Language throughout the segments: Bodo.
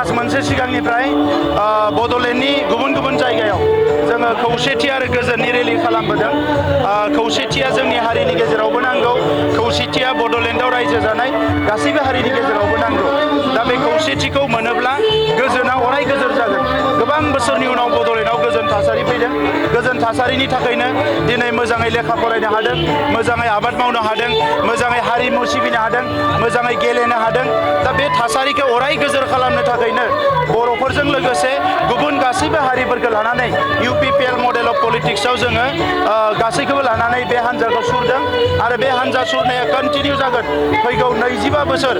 मास मोनसे सिगांनिफ्राय बड'लेण्डनि गुबुन गुबुन जायगायाव जोङो खौसेथि आरो गोजोननि रेलि खालामबोदों। खौसेथिया जोंनि हारिनि गेजेरावबो नांगौ, खौसेथिया बड'लेण्डआव रायजो जानाय गासैबो हारिनि गेजेरावबो नांगौ। दा बे खौसेथिखौ मोनोब्ला गोजोना अराय गोजोर जागोन। गोबां बोसोरनि उनाव बड'लेण्डआव गोजोन थासारि फैदों। गोजोन थासारिनि थाखायनो दिनै मोजाङै लेखा फरायनो हादों, मोजाङै आबाद मावनो हादों, मोजाङै हारिमु सिबिनो हादों, मोजाङै गेलेनो हादों। दा बे थासारिखौ अराय गोजोर खालामनो थाखायनो बर'फोरजों लोगोसे गुबुन गासैबो हारिफोरखौ लानानै UPPL मडेल अफ पलिटिक्सआव जोङो गासैखौबो लानानै बे हान्जाखौ सुरदों आरो बे हान्जा सुरनाया कन्टिनिउ जागोन। फैगौ 25 बोसोर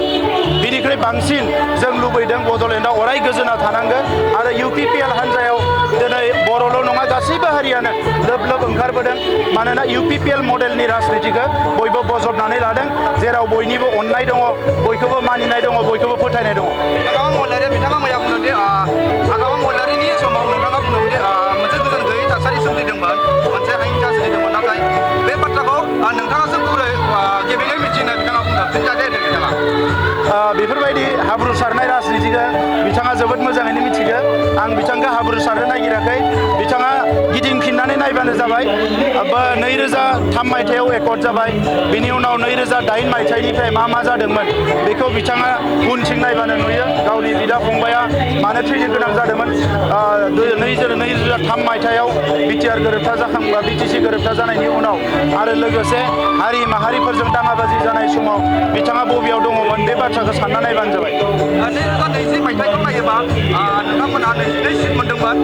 बिनिख्रुइ बांसिन जों लुबैदों बड'लेण्डआव अराय गोजोना थानांगोन आरो UPPL हान्जायाव दिनै बर'ल' नङा गासैबो हारियानो लोब लोब ओंखारबोदों। मानोना UPPL मडेलनि राजनितिखौ बयबो बजबनानै लादों, जेराव बयनिबो अननाय दङ, बयखौबो मानिनाय दङ, बयखौबो फोथायनाय दङ। बिथाङा मैया बुंदोंदि आगामा महिलारिनि समाव नोंथाङा बुंदोंदि मोनसे गोजोन गैयै थासारि सोमजिदोंमोन, मोनसे हिंसा सोमजिदोंमोन। नाथाय बे बाथ्राखौ नोंथाङासो गुरै गेबेङै मिथिनो बिथाङा बुंदों। फिनजाथाय होदों बिथाङा। बेफोरबायदि हाब्रु सारनाय राजनितिखौ बिथाङा जोबोद मोजाङैनो मिथिगौ। आं बिथांखौ हाब्रु सारनो नागिराखै। बिथाङा गिदिंफिननानै नायबानो जाबाय। 2003 मायथाइयाव एकर्ड जाबाय, बिनि उनाव 2008 मायथाइनिफ्राय मा जादोंमोन बेखौ बिथाङा उनथिं नायबानो नुयो। गावनि बिदा फंबाया मानो थैनो गोनां जादोंमोन। 2003 मायथाइयाव BTR गोरोबथा जाखांबा BTC गोरोबथा जानायनि उनाव आरो लोगोसे हारि माहारिफोरजों दाङाबाजि जानाय समाव बिथाङा बबेयाव दङमोन बे बाथ्राखौ सानना नायबानो जाबाय। 2020 मायथाइखौ नायोबा नोंथांमोनहा 22 सिट मोनदोंमोन।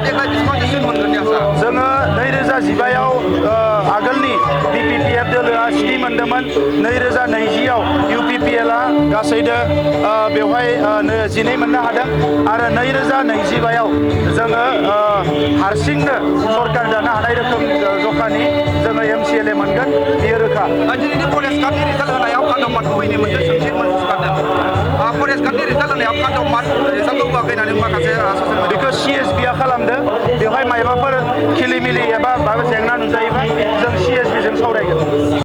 देग्लाय बेसेबांसो सिट मोनगोननि आसा? जोङो 2015आव आगोलनि BPPF दोलोआ 7 मोनदोंमोन। 2020आव UPPLआ गासैदो बेवहाय 12 मोननो हादों आरो 2025आव जोङो हारसिंनो सरकार दानो हानाय रोखोम जखानि जोङो MCLA मोनगोन, बेयो रोखा। दिनैनि फरेस्ट गार्डनि रिजाल्ट होनायाव कान्ट'मार्कखौ फैनो मोनसे सोंथि सिखारदों। फरेस्ट गार्डनि रिजाल्ट होनायाव कान्ट'मार्क रिजाल्टखौ होआखै होननानै माखासे बेखौ CSBआ खालामदो। बेवहाय मायबाफोर खिलिमिलि एबा माबा जेंना नुजायोबा जों